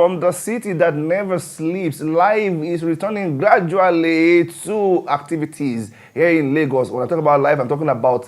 From the city that never sleeps, life is returning gradually to activities here in Lagos. When I talk about life, I'm talking about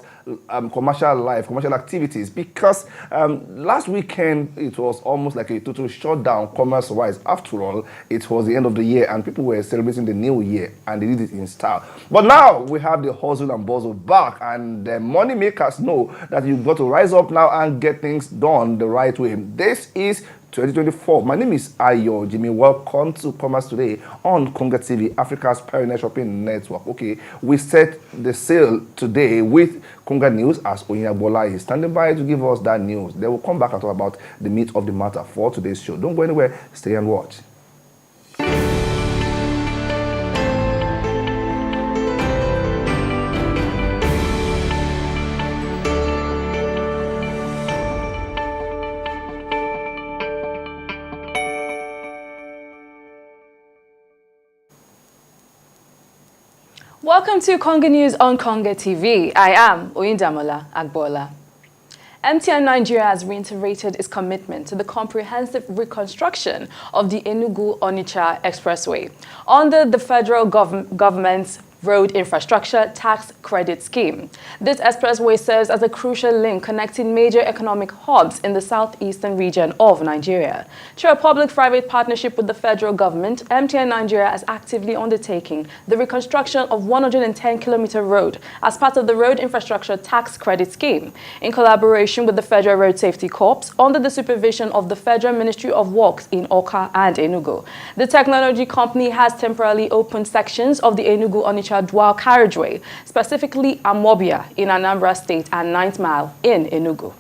commercial life, commercial activities, because last weekend it was almost like a total shutdown commerce-wise. After all, it was the end of the year and people were celebrating the new year and they did it in style. But now we have the hustle and bustle back, and the money makers know that you've got to rise up now and get things done the right way. This is 2024. My name is Ayo Jimmy. Welcome to Commerce Today on Konga TV, Africa's pioneer shopping network. Okay, we set the sail today with Konga News as Oyinbola is standing by to give us that news. They will come back and talk about the meat of the matter for today's show. Don't go anywhere. Stay and watch. Welcome to Konga News on Konga TV. I am Oyindamola Agbola. MTN Nigeria has reiterated its commitment to the comprehensive reconstruction of the Enugu-Onitsha Expressway under the federal government's Road Infrastructure Tax Credit Scheme. This expressway serves as a crucial link connecting major economic hubs in the southeastern region of Nigeria. Through a public-private partnership with the federal government, MTN Nigeria is actively undertaking the reconstruction of 110-kilometer road as part of the Road Infrastructure Tax Credit Scheme, in collaboration with the Federal Road Safety Corps under the supervision of the Federal Ministry of Works in Awka and Enugu. The technology company has temporarily opened sections of the Enugu-Onitsha dual carriageway, specifically Amobia in Anambra State and 9th Mile in Enugu.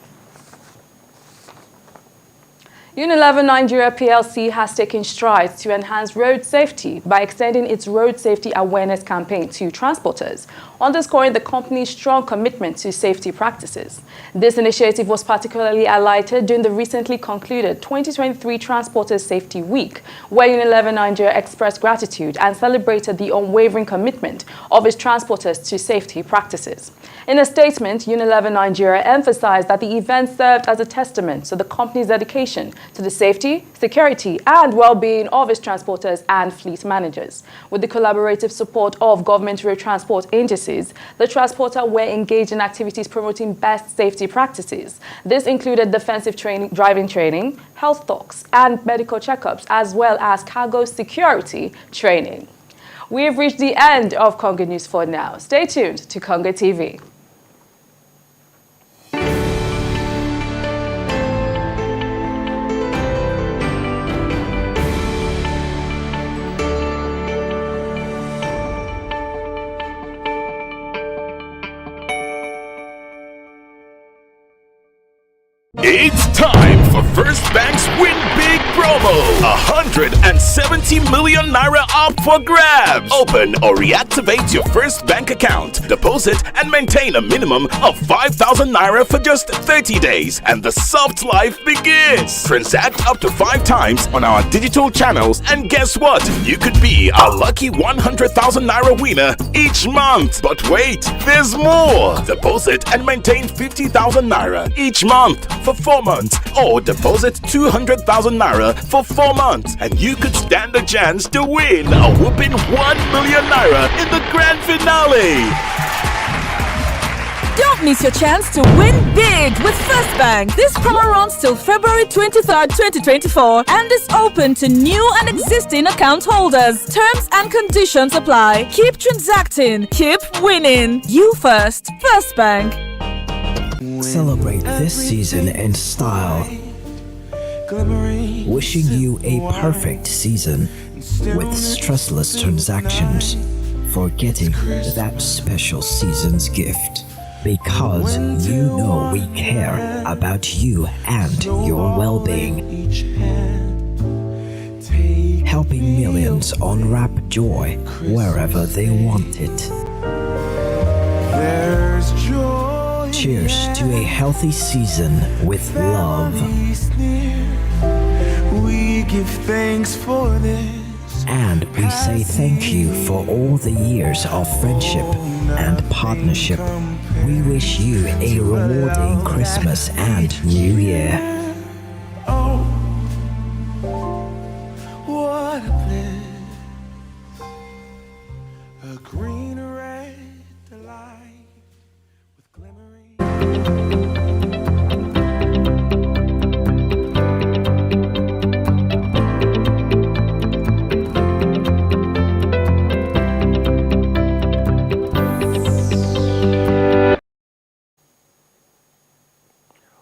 Unilever Nigeria PLC has taken strides to enhance road safety by extending its road safety awareness campaign to transporters, underscoring the company's strong commitment to safety practices. This initiative was particularly highlighted during the recently concluded 2023 Transporters Safety Week, where Unilever Nigeria expressed gratitude and celebrated the unwavering commitment of its transporters to safety practices. In a statement, Unilever Nigeria emphasized that the event served as a testament to the company's dedication to the safety, security, and well-being of its transporters and fleet managers. With the collaborative support of government road transport agencies, the transporter were engaged in activities promoting best safety practices. This included defensive training, driving training, health talks, and medical checkups, as well as cargo security training. We've reached the end of Konga News for now. Stay tuned to Konga TV. It's time for First Bank's Win Big promo. 170 million naira up for grabs. Open or reactivate your First Bank account. Deposit and maintain a minimum of 5,000 naira for just 30 days, and the soft life begins. Transact up to 5 times on our digital channels, and guess what? You could be a lucky 100,000 naira winner each month. But wait, there's more. Deposit and maintain 50,000 naira each month for 4 months, or deposit 200,000 naira for 4 months, and you could stand a chance to win a whooping 1 million naira in the grand finale. Don't miss your chance to win big with First Bank. This promo runs till February 23rd, 2024 and is open to new and existing account holders. Terms and conditions apply. Keep transacting, keep winning. You first. First Bank. Celebrate this season in style. Wishing you a perfect season with stressless transactions for getting that special season's gift. Because you know we care about you and your well-being. Helping millions unwrap joy wherever they want it. Cheers to a healthy season with love. We give thanks for this. And we say thank you for all the years of friendship and partnership. We wish you a rewarding Christmas and New Year. green, red, the light with glimmering.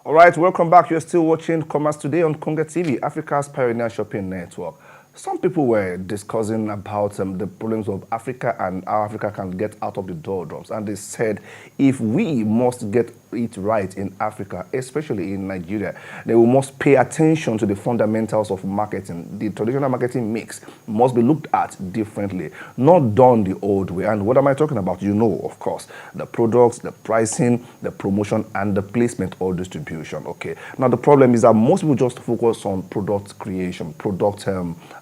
All right, welcome back. You're still watching Commerce Today on Konga TV, Africa's pioneer shopping network. Some people were discussing about the problems of Africa and how Africa can get out of the doldrums. And they said, if we must get it right in Africa, especially in Nigeria, then we must pay attention to the fundamentals of marketing. The traditional marketing mix must be looked at differently, not done the old way. And what am I talking about? You know, of course, the products, the pricing, the promotion, and the placement or distribution. Okay. Now, the problem is that most people just focus on product creation, product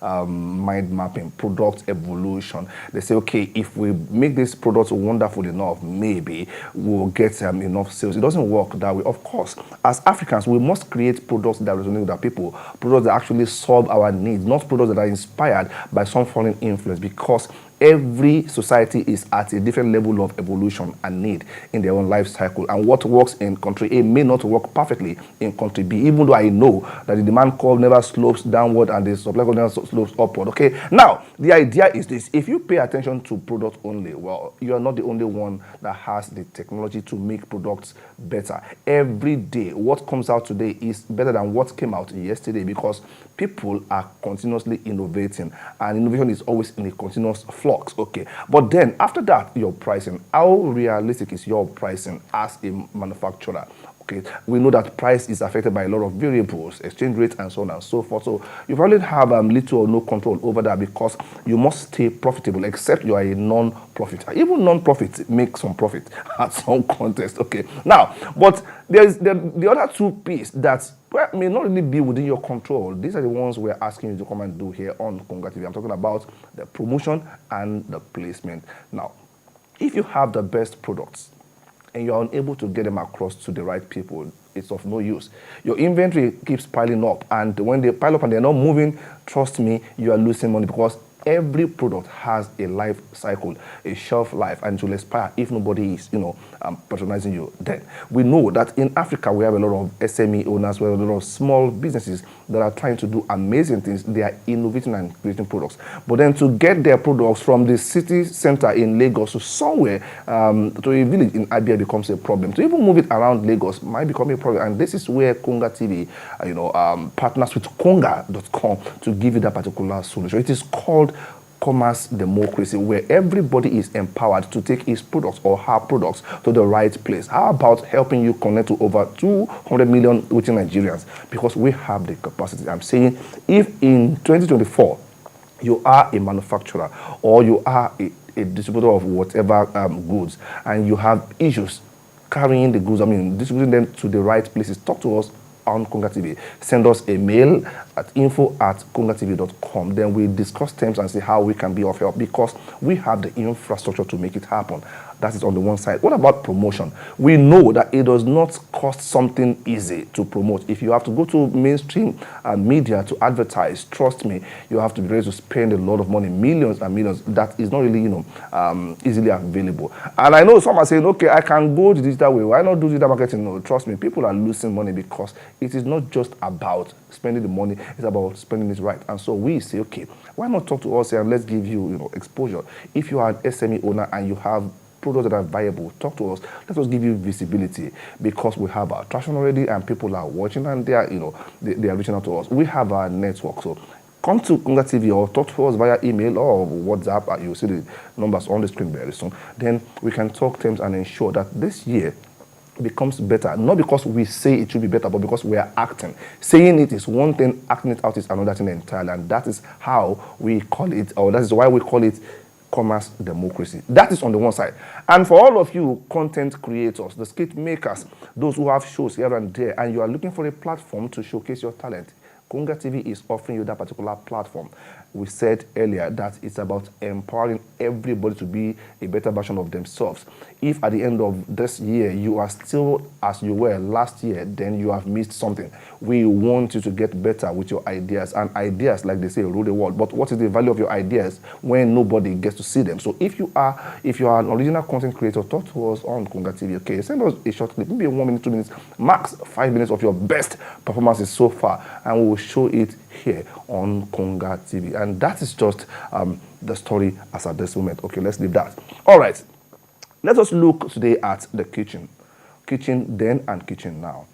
mind mapping, product evolution. They say, okay, if we make this product wonderful enough, maybe we'll get enough sales. It doesn't work that way. Of course, as Africans, we must create products that resonate with our people, products that actually solve our needs, not products that are inspired by some foreign influence, because every society is at a different level of evolution and need in their own life cycle. And what works in country A may not work perfectly in country B, even though I know that the demand curve never slopes downward and the supply curve never slopes upward. Okay, now the idea is this: if you pay attention to product only, well, you are not the only one that has the technology to make products better. Every day, what comes out today is better than what came out yesterday, because people are continuously innovating, and innovation is always in a continuous flux. Okay, but then after that, your pricing. How realistic is your pricing as a manufacturer? Okay, we know that price is affected by a lot of variables, exchange rates, and so on and so forth. So you probably have little or no control over that, because you must stay profitable, except you are a non-profit. Even non-profit make some profit at some context. Okay, now, but there's the other two pieces that may not really be within your control. These are the ones we're asking you to come and do here on Konga TV. I'm talking about the promotion and the placement. Now, if you have the best products and you're unable to get them across to the right people, it's of no use. Your inventory keeps piling up, and when they pile up and they're not moving, trust me, you are losing money, because every product has a life cycle, a shelf life, and it will expire if nobody is, patronizing you. Then we know that in Africa we have a lot of SME owners, we have a lot of small businesses that are trying to do amazing things. They are innovating and creating products, but then to get their products from the city center in Lagos to somewhere to a village in Abia becomes a problem. To even move it around Lagos might become a problem, and this is where Konga TV, partners with Konga.com to give you that particular solution. It is called Commerce Democracy, where everybody is empowered to take his products or her products to the right place. How about helping you connect to over 200 million within Nigerians? Because we have the capacity. I'm saying, if in 2024 you are a manufacturer or you are a distributor of whatever goods, and you have issues carrying the goods, distributing them to the right places, talk to us on Konga TV. Send us a mail at info@kongatv.com. Then we discuss terms and see how we can be of help, because we have the infrastructure to make it happen. That is on the one side. What about promotion? We know that it does not cost something easy to promote. If you have to go to mainstream media to advertise, trust me, you have to be ready to spend a lot of money, millions and millions. That is not really, easily available. And I know some are saying, okay, I can go the digital way. Why not do digital marketing? No, trust me, people are losing money, because it is not just about spending the money, it's about spending it right. And so we say, okay, why not talk to us here and let's give you, exposure. If you are an SME owner and you have products that are viable, talk to us. Let us give you visibility, because we have our traction already and people are watching, and they are, they are reaching out to us. We have our network. So come to Konga TV or talk to us via email or WhatsApp. You'll see the numbers on the screen very soon. Then we can talk terms and ensure that this year becomes better, not because we say it should be better, but because we are acting. Saying it is one thing, acting it out is another thing entirely, and that is how we call it, or that is why we call it Commerce Democracy. That is on the one side. And for all of you content creators, the skit makers, those who have shows here and there, and you are looking for a platform to showcase your talent, Konga TV is offering you that particular platform. we said earlier that it's about empowering everybody to be a better version of themselves. If at the end of this year you are still as you were last year, then you have missed something. We want you to get better with your ideas, and ideas, like they say, rule the world. But what is the value of your ideas when nobody gets to see them? So if you are an original content creator, talk to us on Konga TV. Okay, send us a short clip, maybe 1 minute, 2 minutes, max 5 minutes of your best performances so far, and we will show it here on Konga TV. And that is just the story as at this moment. Okay, let's leave that. All right. Let us look today at the kitchen. Kitchen then and kitchen now.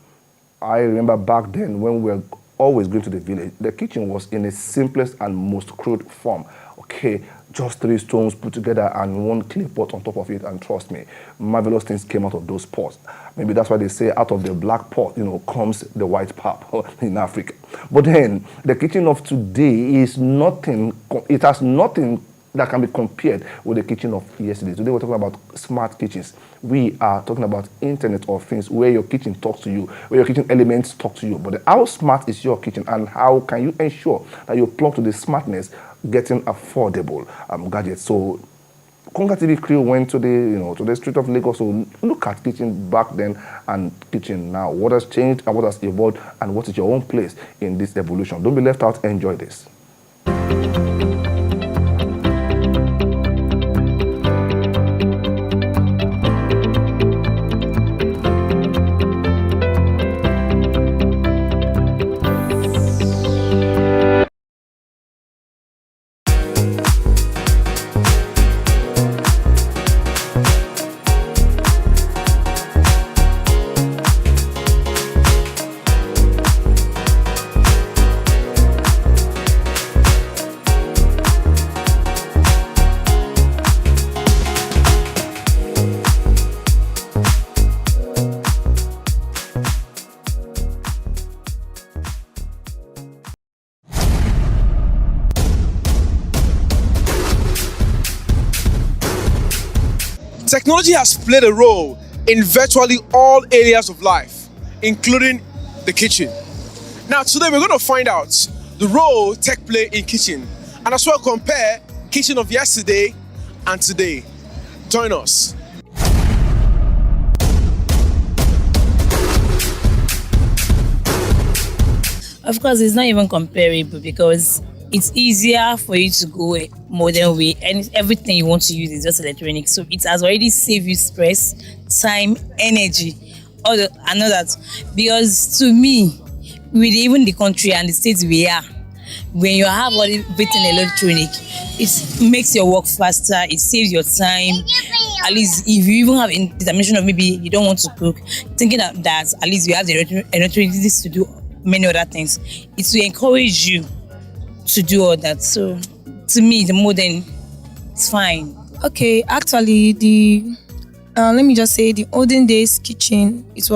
I remember back then when we were always going to the village, the kitchen was in its simplest and most crude form. Okay, just 3 stones put together and 1 clay pot on top of it, and trust me, marvelous things came out of those pots. Maybe that's why they say out of the black pot, comes the white pap in Africa. But then, the kitchen of today is nothing, it has nothing that can be compared with the kitchen of yesterday. Today we're talking about smart kitchens. We are talking about Internet of Things, where your kitchen talks to you, where your kitchen elements talk to you. But how smart is your kitchen, and how can you ensure that you plug to the smartness, getting affordable gadgets? So Konga TV crew went to the street of Lagos to look at kitchen back then and kitchen now. What has changed and what has evolved, and what is your own place in this evolution? Don't be left out. Enjoy this. Technology has played a role in virtually all areas of life, including the kitchen. Now today we're going to find out the role tech play in kitchen, and as well compare kitchen of yesterday and today. Join us. Of course, it's not even comparable because it's easier for you to go a modern way, and everything you want to use is just electronic. So it has already saved you stress, time, energy, all that. Because to me, with even the country and the states we are, when you have everything electronic, it makes your work faster, it saves your time. At least if you even have determination of maybe you don't want to cook, thinking that at least you have the electricity to do many other things, it will encourage you to do all that. So to me, the modern is fine. Okay, actually let me just say the olden days kitchen, it's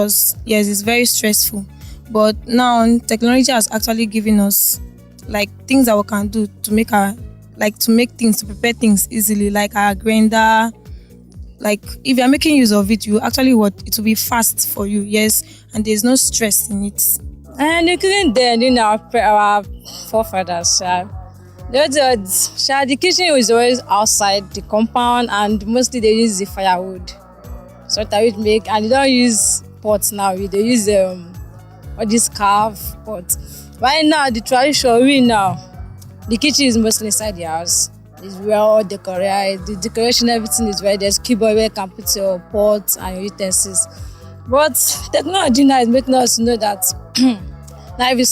very stressful, but now technology has actually given us like things that we can do to make to prepare things easily, like our grinder. Like if you're making use of it, it will be fast for you, yes, and there's no stress in it. And including then, our forefathers, the kitchen was always outside the compound, and mostly they use the firewood. So that we make, and they don't use pots now. They use all these carved pots. Right now, the tradition the kitchen is mostly inside the house. It's well decorated. The decoration, everything is right. There's keyboard where you can put your pots and your utensils. But technology now is making us know that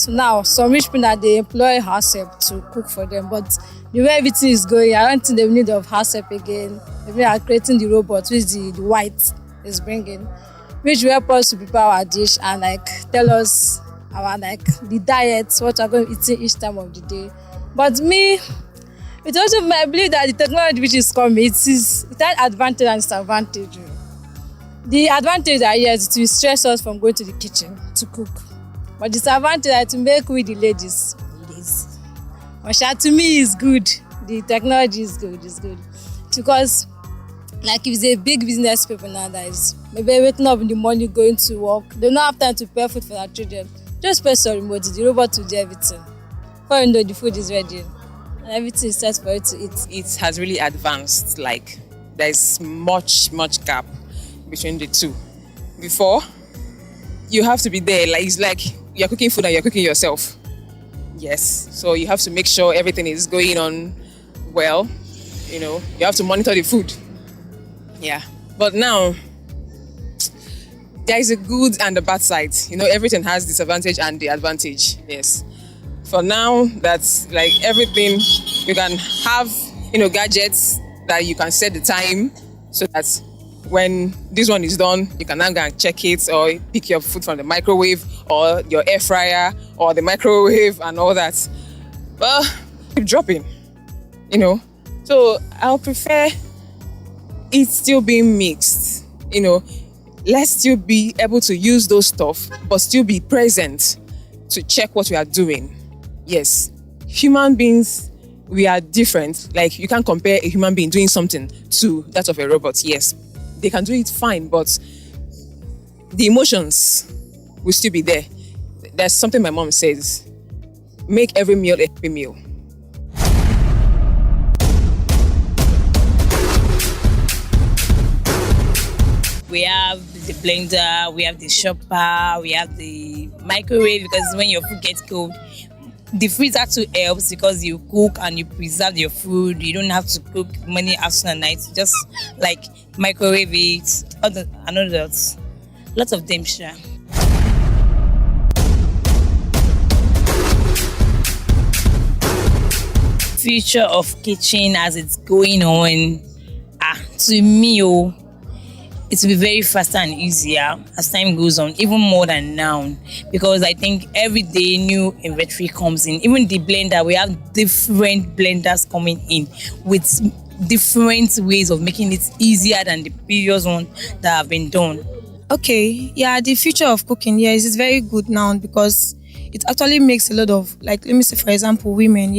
now some rich people that they employ house help to cook for them. But the way everything is going, I don't think they need of house help again. They are creating the robot, which the white is bringing, which will help us to prepare our dish and tell us our the diet, what we're going to eat each time of the day. But me, it also I believe that the technology which is coming, it has advantage and disadvantage. The advantage are yes, it will stress us from going to the kitchen to cook. But the disadvantage is to make with the ladies. But to me is good. The technology is good, Because if it's a big business people nowadays, maybe waking up in the morning going to work, they don't have time to prepare food for their children. Just press your remote, the robot will do everything. Before you know, the food is ready. and everything is set for you to eat. It has really advanced. Like, there's much gap between the two. Before, you have to be there. Like, it's like you're cooking food and you're cooking yourself. Yes. So you have to make sure everything is going on well. You know, you have to monitor the food. Yeah. But now, there is a good and a bad side. You know, everything has disadvantage and the advantage. Yes. For now, that's like everything. You can have, you know, gadgets that you can set the time so that when this one is done, you can now go and check it or pick your food from the microwave or your air fryer or the microwave and all that. But keep dropping, you know. So I'll prefer it still being mixed, you know. Let's still be able to use those stuff, but still be present to check what we are doing. Yes, human beings, we are different. Like, you can't compare a human being doing something to that of a robot. Yes, they can do it fine, but the emotions will still be there. There's something my mom says, make every meal a happy meal. We have the blender, we have the chopper, we have the microwave, because when your food gets cold, the freezer too helps because you cook and you preserve your food. You don't have to cook morning, afternoon, and night. Just like microwave it. I know that. Lots of them, sure. Future of kitchen as it's going on. To me, it will be very faster and easier as time goes on, even more than now, because I think every day new inventory comes in. Even the blender, we have different blenders coming in with different ways of making it easier than the previous one that have been done. Okay, yeah, the future of cooking, yes, is very good now because it actually makes a lot of, like, let me say, for example, women,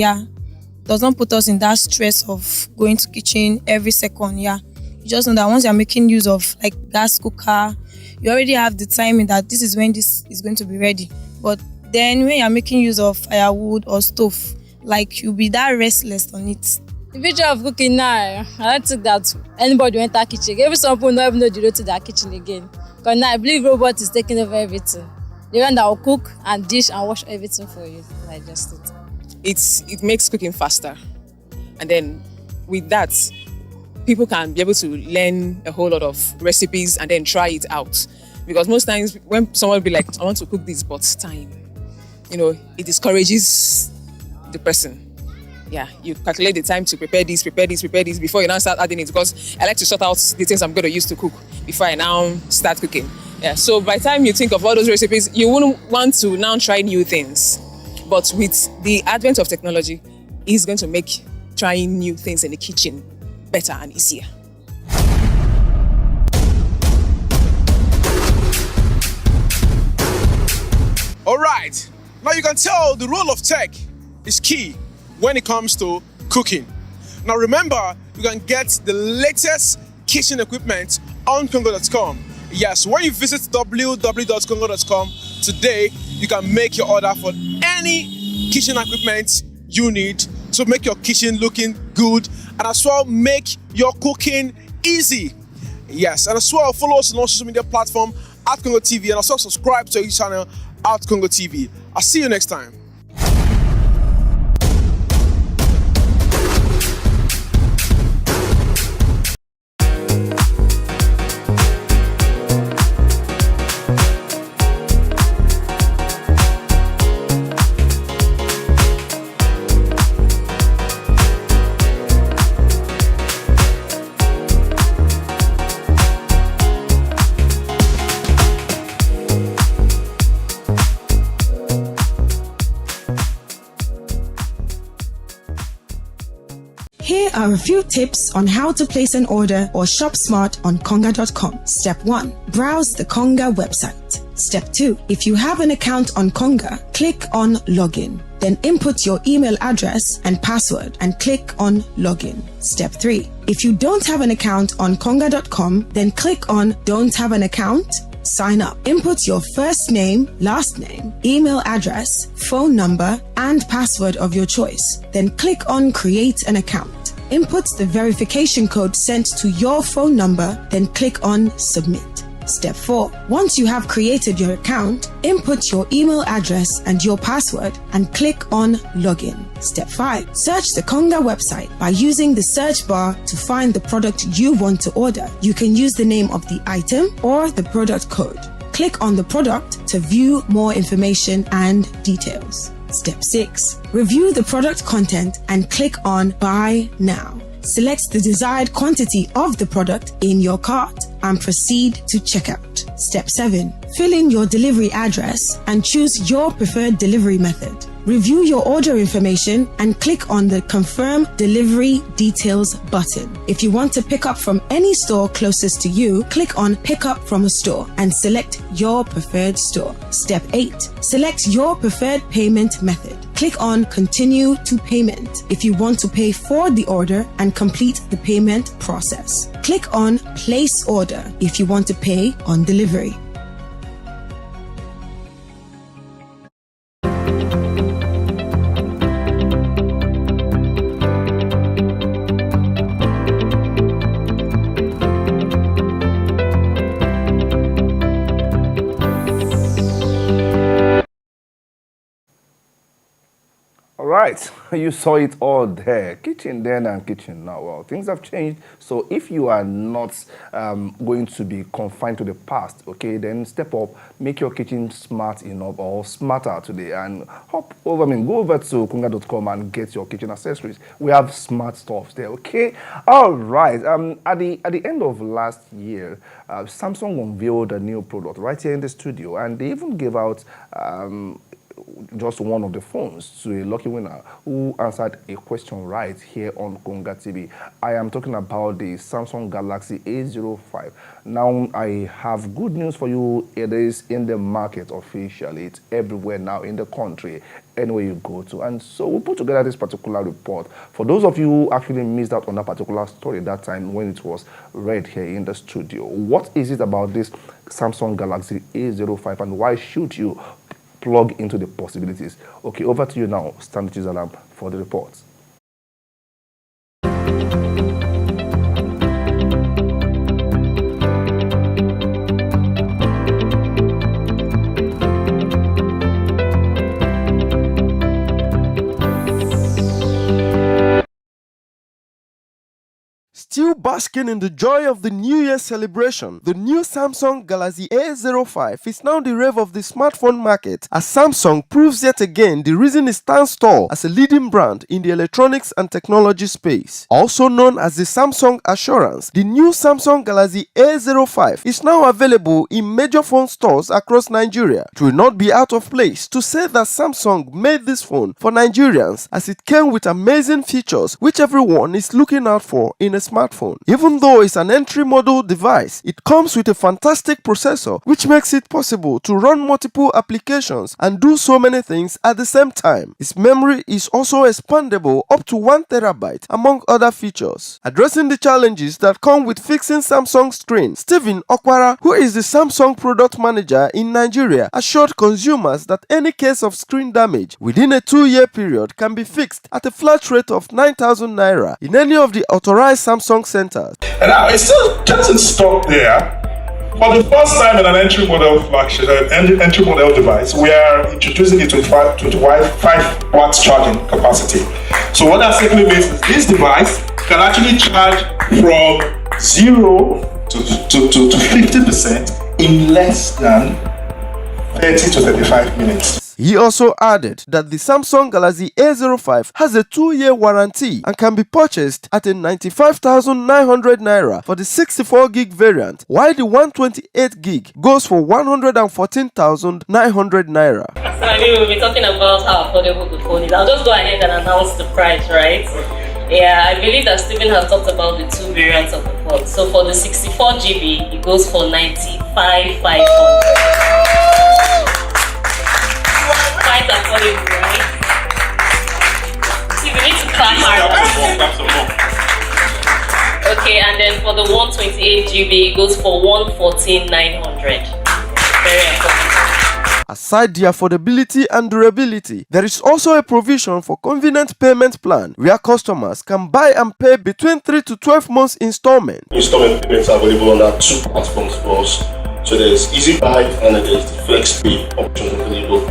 does not put us in that stress of going to kitchen every second, You just know that once you're making use of like gas cooker, you already have the timing that this is when this is going to be ready. But then when you're making use of firewood or stove, like you'll be that restless on it. The future of cooking now, I don't think that anybody will enter kitchen. Every some people don't even know the road to their kitchen again. Because now I believe robot is taking over everything. The one that will cook and dish and wash everything for you. Like just it makes cooking faster. And then with that, people can be able to learn a whole lot of recipes and then try it out. Because most times when someone will be like, I want to cook this, but time, it discourages the person. Yeah, you calculate the time to prepare this before you now start adding it, because I like to sort out the things I'm going to use to cook before I now start cooking. Yeah, so by the time you think of all those recipes, you wouldn't want to now try new things. But with the advent of technology, it's going to make trying new things in the kitchen better and easier. All right, now you can tell the role of tech is key when it comes to cooking. Now remember, you can get the latest kitchen equipment on Congo.com. Yes, when you visit www.congo.com today, you can make your order for any kitchen equipment you need to make your kitchen looking good and as well make your cooking easy. Yes, and as well follow us on our social media platform at Congo TV and as well subscribe to our channel at Congo TV. I'll see you next time. Here are a few tips on how to place an order or shop smart on Konga.com. Step 1. Browse the Konga website. Step 2. If you have an account on Konga, click on Login. Then input your email address and password and click on Login. Step 3. If you don't have an account on Konga.com, then click on Don't Have an Account. sign up. Input your first name, last name, email address, phone number, and password of your choice. Then click on Create an Account. Input the verification code sent to your phone number, then click on Submit. Step 4. Once you have created your account, input your email address and your password and click on Login. Step 5. Search the Konga website by using the search bar to find the product you want to order. You can use the name of the item or the product code. Click on the product to view more information and details. Step 6. Review the product content and click on Buy Now. Select the desired quantity of the product in your cart and proceed to checkout. Step 7. Fill in your delivery address and choose your preferred delivery method. Review your order information and click on the Confirm Delivery Details button. If you want to pick up from any store closest to you, click on Pick Up from a Store and select your preferred store. Step 8. Select your preferred payment method. Click on Continue to Payment if you want to pay for the order and complete the payment process. Click on Place Order if you want to pay on delivery. Right, you saw it all there. Kitchen then and kitchen now. Well, things have changed. So if you are not going to be confined to the past, okay, then step up, make your kitchen smart enough or smarter today, and go over to konga.com and get your kitchen accessories. We have smart stuff there, okay? All right. At the end of last year, Samsung unveiled a new product right here in the studio, and they even gave out just one of the phones to a lucky winner who answered a question right here on Konga TV. I am talking about the Samsung Galaxy A05. Now, I have good news for you. It is in the market officially. It's everywhere now in the country, anywhere you go to. And so we put together this particular report. For those of you who actually missed out on that particular story that time when it was read here in the studio, what is it about this Samsung Galaxy A05 and why should you plug into the possibilities? Okay, over to you now, Stanley Chizalam, for the reports. Still basking in the joy of the New Year celebration, the new Samsung Galaxy A05 is now the rave of the smartphone market as Samsung proves yet again the reason it stands tall as a leading brand in the electronics and technology space. Also known as the Samsung Assurance, the new Samsung Galaxy A05 is now available in major phone stores across Nigeria. It will not be out of place to say that Samsung made this phone for Nigerians as it came with amazing features which everyone is looking out for in a smartphone. Even though it's an entry-model device, it comes with a fantastic processor which makes it possible to run multiple applications and do so many things at the same time. Its memory is also expandable up to 1 TB among other features. Addressing the challenges that come with fixing Samsung screen, Stephen Okwara, who is the Samsung product manager in Nigeria, assured consumers that any case of screen damage within a 2-year period can be fixed at a flat rate of 9,000 naira in any of the authorized Samsung centers. And now it still doesn't stop there. For the first time in an entry model device, we are introducing a 25 watts charging capacity. So what that simply means is this device can actually charge from 0 to 50% in less than 30 to 35 minutes. He also added that the Samsung Galaxy A05 has a 2-year warranty and can be purchased at a 95,900 naira for the 64GB variant, while the 128GB goes for 114,900 naira. So I mean, we'll be talking about how affordable the phone is. I'll just go ahead and announce the price, right? Yeah, I believe that Stephen has talked about the 2 variants of the phone. So for the 64GB, it goes for 95,500. Quite affordable, right? See, we need to clap harder. Okay, and then for the 128GB, it goes for 114,900. very important. Aside the affordability and durability, there is also a provision for convenient payment plan where customers can buy and pay between 3 to 12 months installment. Installment payments are available on our 2 platforms for us. So there's Easy Buy and there's the Flex Pay option available.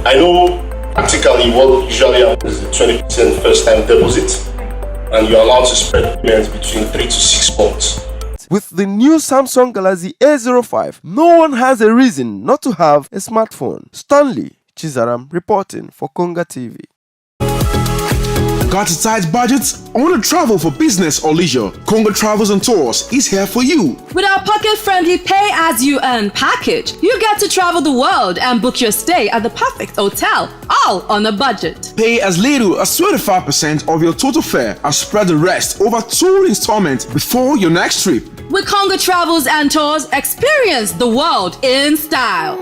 I know practically what usually happens is the 20% first time deposit, and you're allowed to spread payments between 3 to 6 months. With the new Samsung Galaxy A05, no one has a reason not to have a smartphone. Stanley Chizaram reporting for Konga TV. Got a tight budget? Want to travel for business or leisure? Konga Travels and Tours is here for you. With our pocket-friendly pay-as-you-earn package, you get to travel the world and book your stay at the perfect hotel, all on a budget. Pay as little as 25% of your total fare and spread the rest over 2 installments before your next trip. With Konga Travels and Tours, experience the world in style.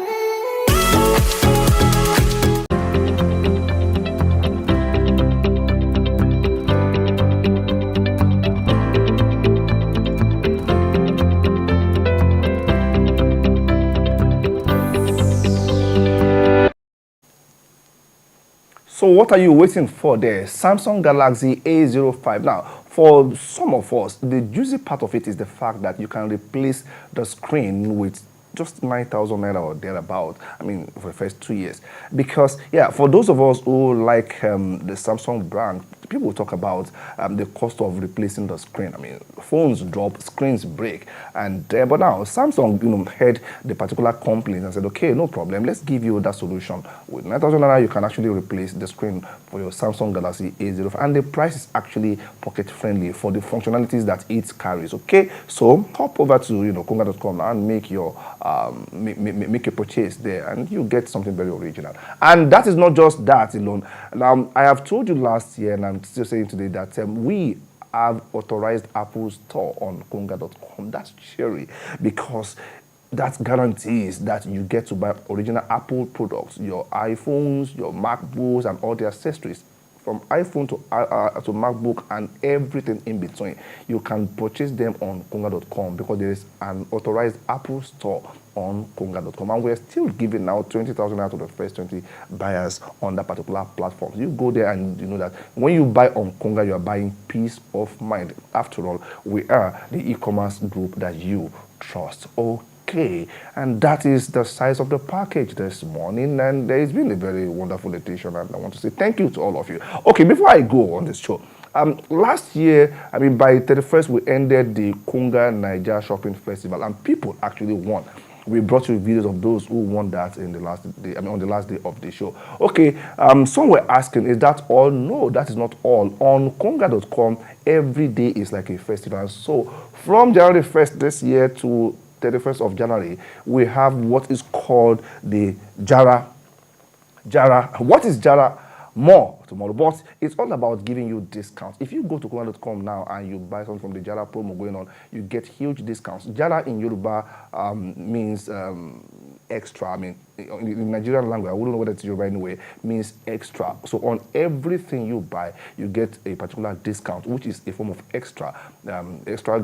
So what are you waiting for there? Samsung Galaxy A05. Now, for some of us, the juicy part of it is the fact that you can replace the screen with just 9,000 naira or thereabout. I mean, for the first 2 years. Because, yeah, for those of us who like the Samsung brand, people talk about the cost of replacing the screen. I mean, phones drop, screens break. And but now, Samsung, heard the particular complaint and said, okay, no problem. Let's give you that solution. With 9,000 naira, you can actually replace the screen for your Samsung Galaxy A05. And the price is actually pocket-friendly for the functionalities that it carries, okay? So, hop over to, konga.com and make your make a purchase there, and you get something very original. And that is not just that alone. Now, I have told you last year, and I'm still saying today, that we have authorized Apple Store on konga.com. That's cherry, because that guarantees that you get to buy original Apple products, your iPhones, your MacBooks, and all the accessories. From iPhone to MacBook and everything in between, you can purchase them on konga.com because there is an authorized Apple Store on konga.com, and we're still giving out 20,000 out of the first 20 buyers on that particular platform. You go there and you know that when you buy on Konga, you are buying peace of mind. After all, we are the e-commerce group that you trust. Okay, and that is the size of the package this morning, and there has been a very wonderful edition, and I want to say thank you to all of you. Okay, before I go on this show, last year, by 31st, we ended the Konga Niger Shopping Festival, and people actually won. We brought you videos of those who won that in the last day, on the last day of the show. Okay, some were asking, is that all? No, that is not all. On konga.com, every day is like a festival. So from January 1st this year to 31st of January, we have what is called the Jara. What is Jara? More tomorrow, but it's all about giving you discounts. If you go to konga.com now and you buy something from the Jara promo going on, you get huge discounts. Jara in Yoruba means extra. I mean, in Nigerian language, I wouldn't know whether it's Yoruba anyway, means extra. So on everything you buy, you get a particular discount, which is a form of extra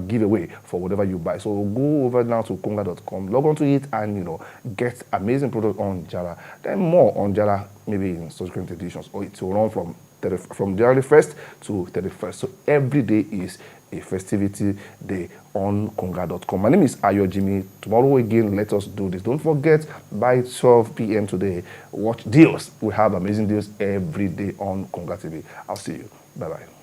giveaway for whatever you buy. So go over now to konga.com, log on to it, and get amazing product on Jara. Then more on Jara, maybe in subsequent editions, or it will run from January 1st to 31st. So every day is a festivity day on konga.com. My name is Ayo Jimmy. Tomorrow again, let us do this. Don't forget, by 12 p.m. today, watch deals. We have amazing deals every day on Konga TV. I'll see you. Bye-bye.